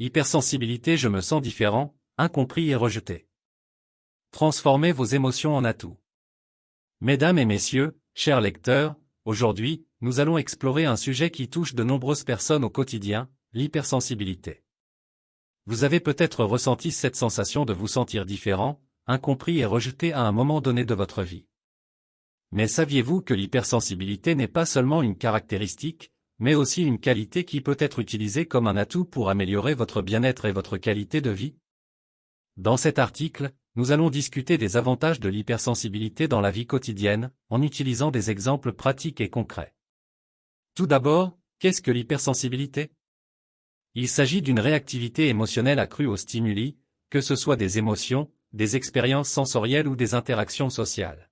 Hypersensibilité, je me sens différent, incompris et rejeté. Transformez vos émotions en atouts. Mesdames et messieurs, chers lecteurs, aujourd'hui, nous allons explorer un sujet qui touche de nombreuses personnes au quotidien, l'hypersensibilité. Vous avez peut-être ressenti cette sensation de vous sentir différent, incompris et rejeté à un moment donné de votre vie. Mais saviez-vous que l'hypersensibilité n'est pas seulement une caractéristique, mais aussi une qualité qui peut être utilisée comme un atout pour améliorer votre bien-être et votre qualité de vie? Dans cet article, nous allons discuter des avantages de l'hypersensibilité dans la vie quotidienne, en utilisant des exemples pratiques et concrets. Tout d'abord, qu'est-ce que l'hypersensibilité? Il s'agit d'une réactivité émotionnelle accrue aux stimuli, que ce soit des émotions, des expériences sensorielles ou des interactions sociales.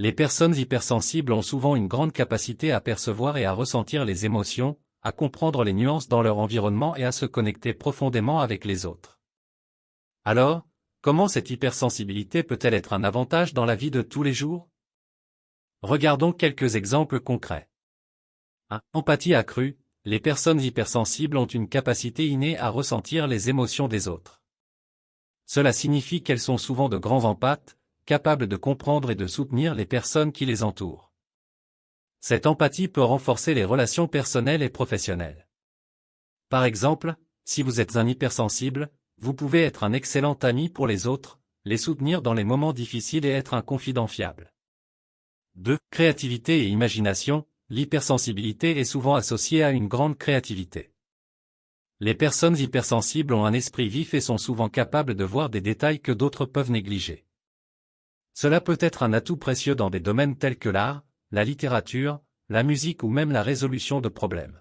Les personnes hypersensibles ont souvent une grande capacité à percevoir et à ressentir les émotions, à comprendre les nuances dans leur environnement et à se connecter profondément avec les autres. Alors, comment cette hypersensibilité peut-elle être un avantage dans la vie de tous les jours? Regardons quelques exemples concrets. 1. Empathie accrue. Les personnes hypersensibles ont une capacité innée à ressentir les émotions des autres. Cela signifie qu'elles sont souvent de grands empathes, capables de comprendre et de soutenir les personnes qui les entourent. Cette empathie peut renforcer les relations personnelles et professionnelles. Par exemple, si vous êtes un hypersensible, vous pouvez être un excellent ami pour les autres, les soutenir dans les moments difficiles et être un confident fiable. 2. Créativité et imagination. L'hypersensibilité est souvent associée à une grande créativité. Les personnes hypersensibles ont un esprit vif et sont souvent capables de voir des détails que d'autres peuvent négliger. Cela peut être un atout précieux dans des domaines tels que l'art, la littérature, la musique ou même la résolution de problèmes.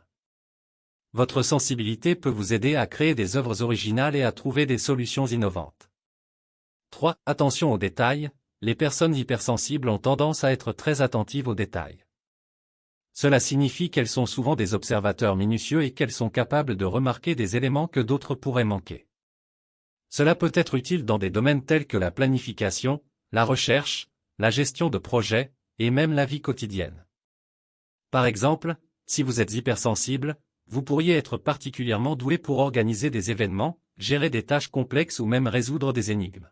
Votre sensibilité peut vous aider à créer des œuvres originales et à trouver des solutions innovantes. 3. Attention aux détails. Les personnes hypersensibles ont tendance à être très attentives aux détails. Cela signifie qu'elles sont souvent des observateurs minutieux et qu'elles sont capables de remarquer des éléments que d'autres pourraient manquer. Cela peut être utile dans des domaines tels que la planification, la recherche, la gestion de projets, et même la vie quotidienne. Par exemple, si vous êtes hypersensible, vous pourriez être particulièrement doué pour organiser des événements, gérer des tâches complexes ou même résoudre des énigmes.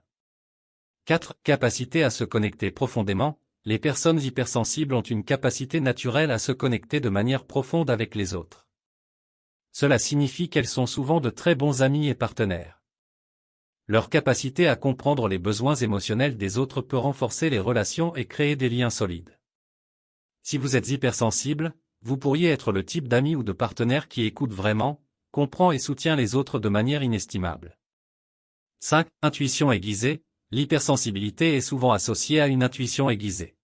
4. Capacité à se connecter profondément. Les personnes hypersensibles ont une capacité naturelle à se connecter de manière profonde avec les autres. Cela signifie qu'elles sont souvent de très bons amis et partenaires. Leur capacité à comprendre les besoins émotionnels des autres peut renforcer les relations et créer des liens solides. Si vous êtes hypersensible, vous pourriez être le type d'ami ou de partenaire qui écoute vraiment, comprend et soutient les autres de manière inestimable. 5. Intuition aiguisée. L'hypersensibilité est souvent associée à une intuition aiguisée.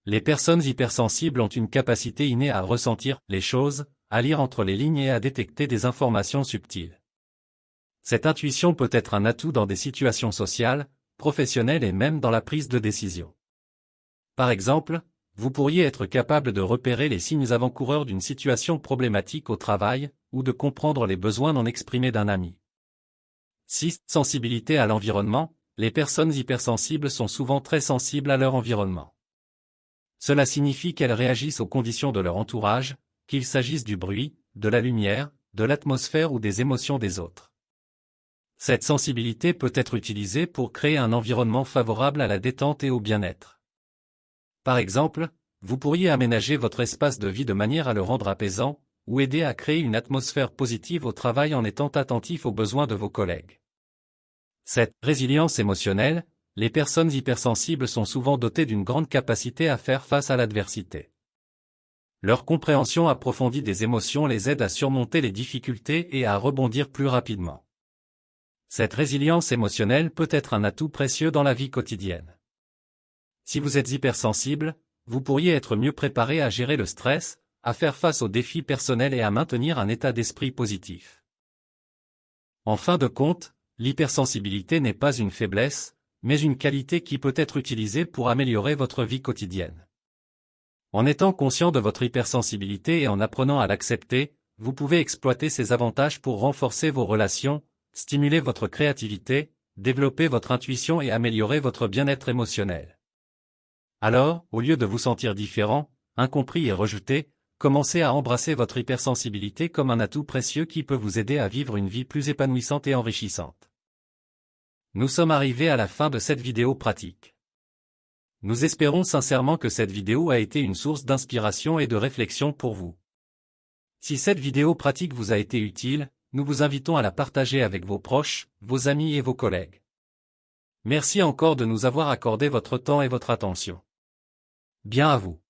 Les personnes hypersensibles ont une capacité innée à ressentir les choses, à lire entre les lignes et à détecter des informations subtiles. Cette intuition peut être un atout dans des situations sociales, professionnelles et même dans la prise de décision. Par exemple, vous pourriez être capable de repérer les signes avant-coureurs d'une situation problématique au travail, ou de comprendre les besoins non exprimés d'un ami. 6. Sensibilité à l'environnement. Les personnes hypersensibles sont souvent très sensibles à leur environnement. Cela signifie qu'elles réagissent aux conditions de leur entourage, qu'il s'agisse du bruit, de la lumière, de l'atmosphère ou des émotions des autres. Cette sensibilité peut être utilisée pour créer un environnement favorable à la détente et au bien-être. Par exemple, vous pourriez aménager votre espace de vie de manière à le rendre apaisant, ou aider à créer une atmosphère positive au travail en étant attentif aux besoins de vos collègues. Cette résilience émotionnelle, les personnes hypersensibles sont souvent dotées d'une grande capacité à faire face à l'adversité. Leur compréhension approfondie des émotions les aide à surmonter les difficultés et à rebondir plus rapidement. Cette résilience émotionnelle peut être un atout précieux dans la vie quotidienne. Si vous êtes hypersensible, vous pourriez être mieux préparé à gérer le stress, à faire face aux défis personnels et à maintenir un état d'esprit positif. En fin de compte, l'hypersensibilité n'est pas une faiblesse, mais une qualité qui peut être utilisée pour améliorer votre vie quotidienne. En étant conscient de votre hypersensibilité et en apprenant à l'accepter, vous pouvez exploiter ses avantages pour renforcer vos relations, stimuler votre créativité, développer votre intuition et améliorer votre bien-être émotionnel. Alors, au lieu de vous sentir différent, incompris et rejeté, commencez à embrasser votre hypersensibilité comme un atout précieux qui peut vous aider à vivre une vie plus épanouissante et enrichissante. Nous sommes arrivés à la fin de cette vidéo pratique. Nous espérons sincèrement que cette vidéo a été une source d'inspiration et de réflexion pour vous. Si cette vidéo pratique vous a été utile, nous vous invitons à la partager avec vos proches, vos amis et vos collègues. Merci encore de nous avoir accordé votre temps et votre attention. Bien à vous.